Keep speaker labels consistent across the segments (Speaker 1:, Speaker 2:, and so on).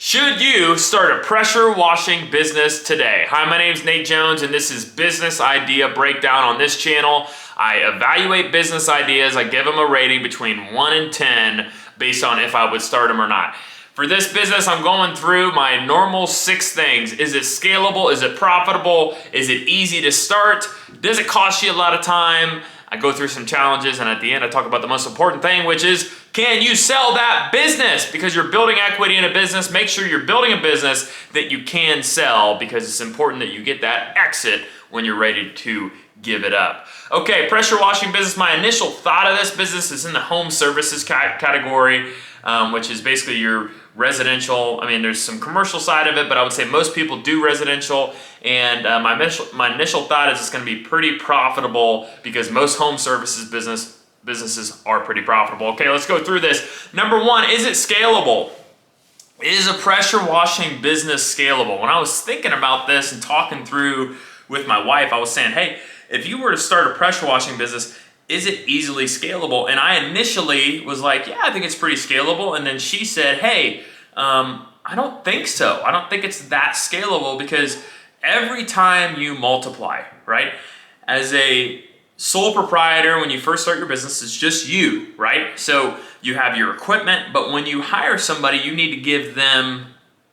Speaker 1: Should you start a pressure washing business today? Hi, my name is Nate Jones, and this is Business Idea Breakdown. On this channel, I evaluate business ideas. I give them a rating between 1 and 10 based on if I would start them or not. For this business, I'm going through my normal 6 things. Is it scalable? Is it profitable? Is it easy to start? Does it cost you a lot of time? I go through some challenges, and at the end, I talk about the most important thing, which is, can you sell that business? Because you're building equity in a business, make sure you're building a business that you can sell, because it's important that you get that exit when you're ready to give it up. Okay, pressure washing business. My initial thought of this business is in the home services category, which is basically your residential. I mean, there's some commercial side of it, but I would say most people do residential. And my initial thought is it's going to be pretty profitable because most home services businesses are pretty profitable. Okay, let's go through this. Number 1, is it scalable? Is a pressure washing business scalable? When I was thinking about this and talking through with my wife, I was saying, hey, if you were to start a pressure washing business, is it easily scalable? And I initially was like, yeah, I think it's pretty scalable. And then she said, hey, I don't think so. I don't think it's that scalable, because every time you multiply, right? As a sole proprietor, when you first start your business, it's just you, right? So you have your equipment, but when you hire somebody, you need to give them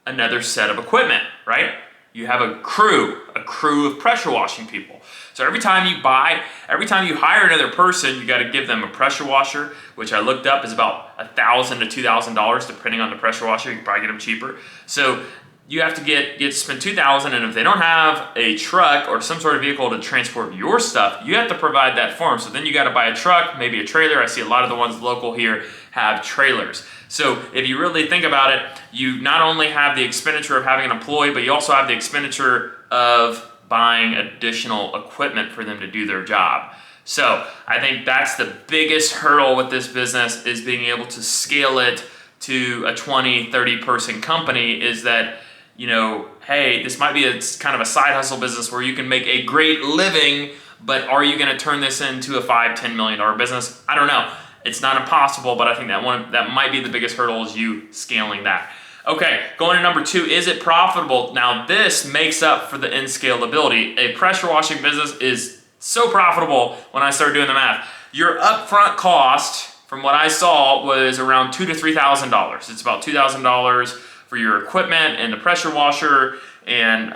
Speaker 1: another set of equipment, right? You have a crew of pressure washing people. So every time you hire another person, you got to give them a pressure washer, which I looked up is about $1,000 to $2,000, depending on the pressure washer. You can probably get them cheaper. So you have to spend $2,000, and if they don't have a truck or some sort of vehicle to transport your stuff, you have to provide that for them. So then you got to buy a truck, maybe a trailer. I see a lot of the ones local here have trailers. So if you really think about it, you not only have the expenditure of having an employee, but you also have the expenditure of buying additional equipment for them to do their job. So I think that's the biggest hurdle with this business, is being able to scale it to a 20, 30 person company, is that, you know, hey, this might be a kind of a side hustle business where you can make a great living, but are you going to turn this into a $5, $10 million business? I don't know. It's not impossible, but I think that might be the biggest hurdle, is you scaling that. Okay, going to number 2, is it profitable? Now this makes up for the inscalability. A pressure washing business is so profitable when I started doing the math. Your upfront cost, from what I saw, was around $2,000 to $3,000. It's about $2,000 for your equipment and the pressure washer. And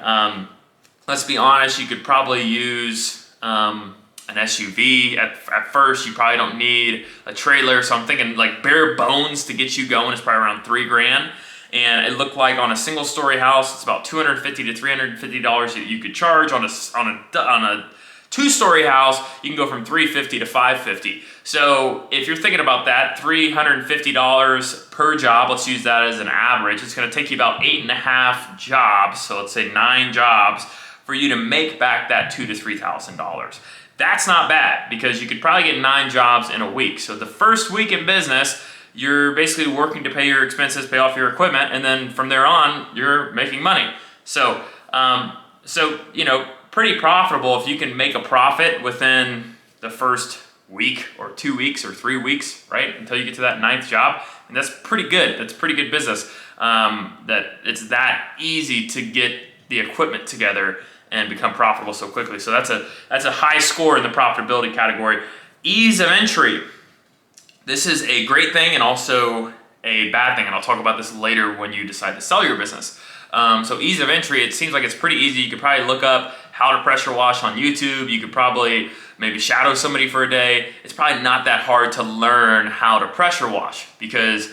Speaker 1: let's be honest, you could probably use an SUV at first. You probably don't need a trailer. So I'm thinking like bare bones to get you going is probably around $3,000. And it looked like on a single story house, it's about $250 to $350 that you could charge. On a 2-story house, you can go from $350 to $550. So if you're thinking about that, $350 per job, let's use that as an average. It's going to take you about 8.5 jobs. So let's say 9 jobs for you to make back that $2,000 to $3,000. That's not bad, because you could probably get 9 jobs in a week. So the first week in business, you're basically working to pay your expenses, pay off your equipment, and then from there on, you're making money. So, you know, pretty profitable if you can make a profit within the first week or 2 weeks or 3 weeks, right? Until you get to that 9th job. And that's pretty good. That's pretty good business. That it's that easy to get the equipment together and become profitable so quickly. So that's a high score in the profitability category. Ease of entry. This is a great thing and also a bad thing, and I'll talk about this later when you decide to sell your business. So ease of entry, it seems like it's pretty easy. You could probably look up how to pressure wash on YouTube. You could probably maybe shadow somebody for a day. It's probably not that hard to learn how to pressure wash, because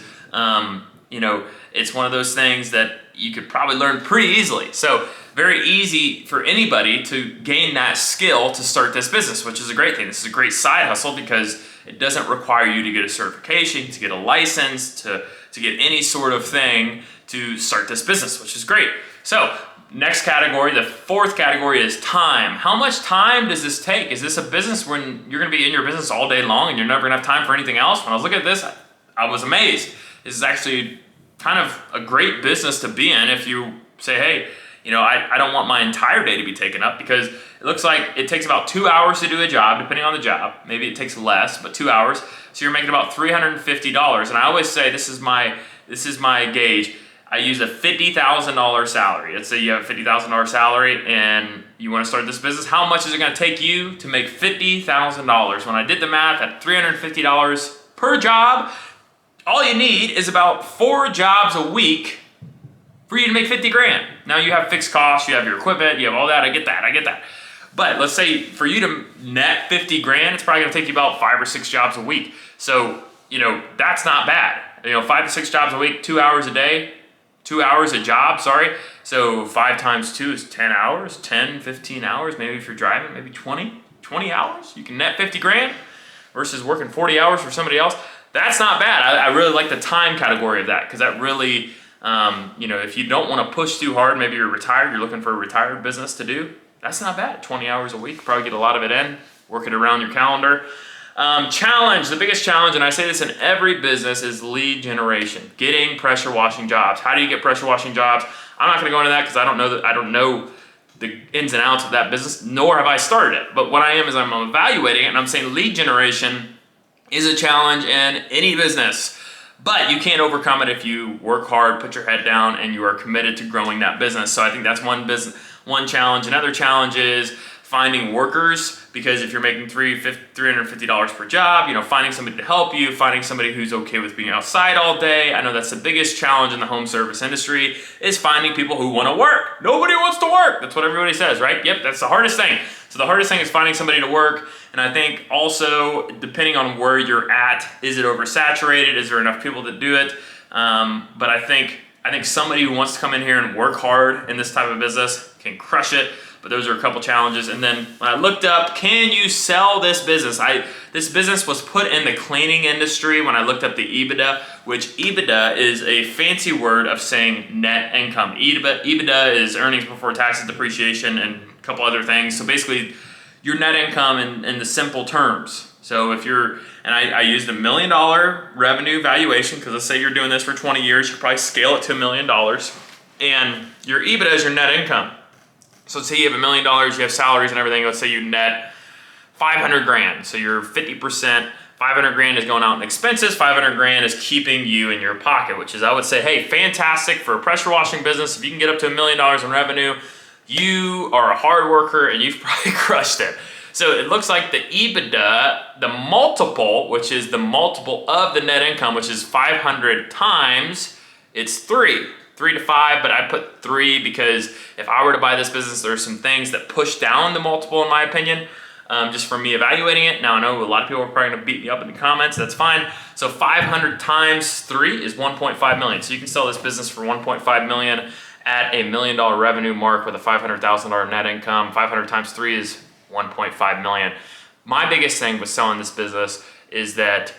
Speaker 1: you know, it's one of those things that you could probably learn pretty easily. So very easy for anybody to gain that skill to start this business, which is a great thing. This is a great side hustle because it doesn't require you to get a certification, to get a license, to get any sort of thing to start this business, which is great. So next category, the 4th category, is time. How much time does this take? Is this a business when you're going to be in your business all day long and you're never going to have time for anything else? When I was looking at this, I was amazed. This is actually kind of a great business to be in if you say, hey, you know, I don't want my entire day to be taken up, because it looks like it takes about 2 hours to do a job, depending on the job. Maybe it takes less, but 2 hours. So you're making about $350. And I always say, this is my gauge. I use a $50,000 salary. Let's say you have a $50,000 salary and you want to start this business. How much is it going to take you to make $50,000? When I did the math at $350 per job, all you need is about 4 jobs a week for you to make 50 grand. Now you have fixed costs, you have your equipment, you have all that. I get that. But let's say for you to net 50 grand, it's probably going to take you about 5 or 6 jobs a week. So, that's not bad. 5 to 6 jobs a week, 2 hours a day, 2 hours a job, sorry. So 5 times 2 is 10 hours, 10, 15 hours. Maybe if you're driving, maybe 20 hours. You can net 50 grand versus working 40 hours for somebody else. That's not bad. I really like the time category of that because that really, if you don't want to push too hard, maybe you're retired, you're looking for a retired business to do, that's not bad. 20 hours a week, probably get a lot of it in, work it around your calendar. Challenge, the biggest challenge, and I say this in every business, is lead generation, getting pressure washing jobs. How do you get pressure washing jobs? I'm not going to go into that because I don't know the ins and outs of that business, nor have I started it. But what I am is I'm evaluating it, and I'm saying lead generation is a challenge in any business. But you can't overcome it if you work hard, put your head down, and you are committed to growing that business. So I think that's one challenge. Another challenge is finding workers, because if you're making $350 per job, finding somebody to help you, finding somebody who's okay with being outside all day. I know that's the biggest challenge in the home service industry, is finding people who want to work. Nobody wants to work. That's what everybody says, right? Yep, that's the hardest thing. So the hardest thing is finding somebody to work. And I think also, depending on where you're at, is it oversaturated? Is there enough people to do it? But I think somebody who wants to come in here and work hard in this type of business can crush it. But those are a couple challenges. And then when I looked up, can you sell this business? This business was put in the cleaning industry when I looked up the EBITDA, which EBITDA is a fancy word of saying net income. EBITDA is earnings before taxes, depreciation, and a couple other things. So basically, your net income in the simple terms. So if you're, and I used $1 million revenue valuation, because let's say you're doing this for 20 years, you could probably scale it to $1 million. And your EBITDA is your net income. So let's say you have $1 million, you have salaries and everything. Let's say you net 500 grand. So you're 50%, 500 grand is going out in expenses, 500 grand is keeping you in your pocket, which is, I would say, hey, fantastic for a pressure washing business. If you can get up to $1 million in revenue, you are a hard worker and you've probably crushed it. So it looks like the EBITDA, the multiple, which is the multiple of the net income, which is 500 times, it's 3 to 5, but I put 3 because if I were to buy this business, there are some things that push down the multiple in my opinion, just from me evaluating it. Now I know a lot of people are probably gonna beat me up in the comments, that's fine. So 500 times 3 is 1.5 million. So you can sell this business for 1.5 million at a $1 million revenue mark with a $500,000 net income. 500 times 3 is 1.5 million. My biggest thing with selling this business is that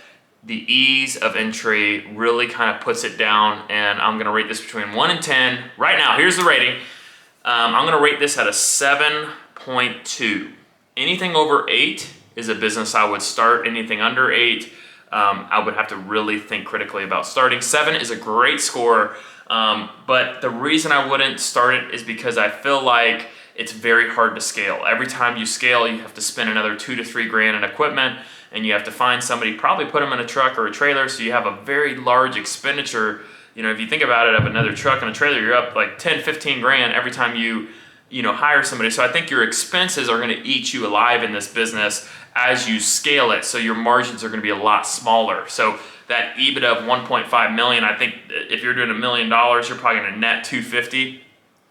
Speaker 1: the ease of entry really kind of puts it down, and I'm gonna rate this between 1 and 10. Right now, here's the rating. I'm gonna rate this at a 7.2. Anything over 8 is a business I would start. Anything under 8, I would have to really think critically about starting. 7 is a great score, but the reason I wouldn't start it is because I feel like it's very hard to scale. Every time you scale, you have to spend another 2 to 3 grand in equipment, and you have to find somebody, probably put them in a truck or a trailer, so you have a very large expenditure. If you think about it, of another truck and a trailer, you're up like 10, 15 grand every time you hire somebody. So I think your expenses are gonna eat you alive in this business as you scale it, so your margins are gonna be a lot smaller. So that EBITDA of 1.5 million, I think if you're doing $1 million, you're probably gonna net 250.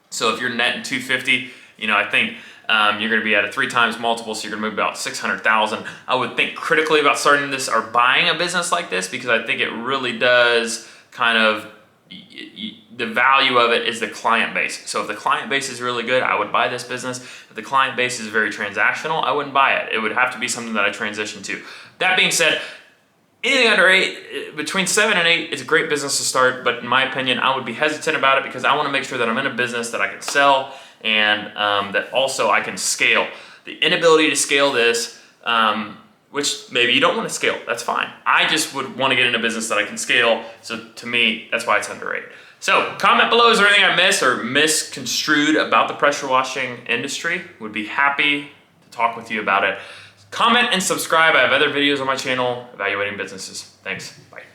Speaker 1: So if you're netting 250, I think you're going to be at a 3 times multiple, so you're going to move about 600,000. I would think critically about starting this or buying a business like this, because I think it really does kind of, the value of it is the client base. So if the client base is really good, I would buy this business. If the client base is very transactional, I wouldn't buy it. It would have to be something that I transition to. That being said, anything under 8, between 7 and 8, it's a great business to start, but in my opinion, I would be hesitant about it because I want to make sure that I'm in a business that I can sell and that also I can scale. The inability to scale this, which maybe you don't want to scale, that's fine. I just would want to get in a business that I can scale, so to me, that's why it's under 8. So comment below, is there anything I missed or misconstrued about the pressure washing industry? Would be happy to talk with you about it. Comment and subscribe. I have other videos on my channel evaluating businesses. Thanks, bye.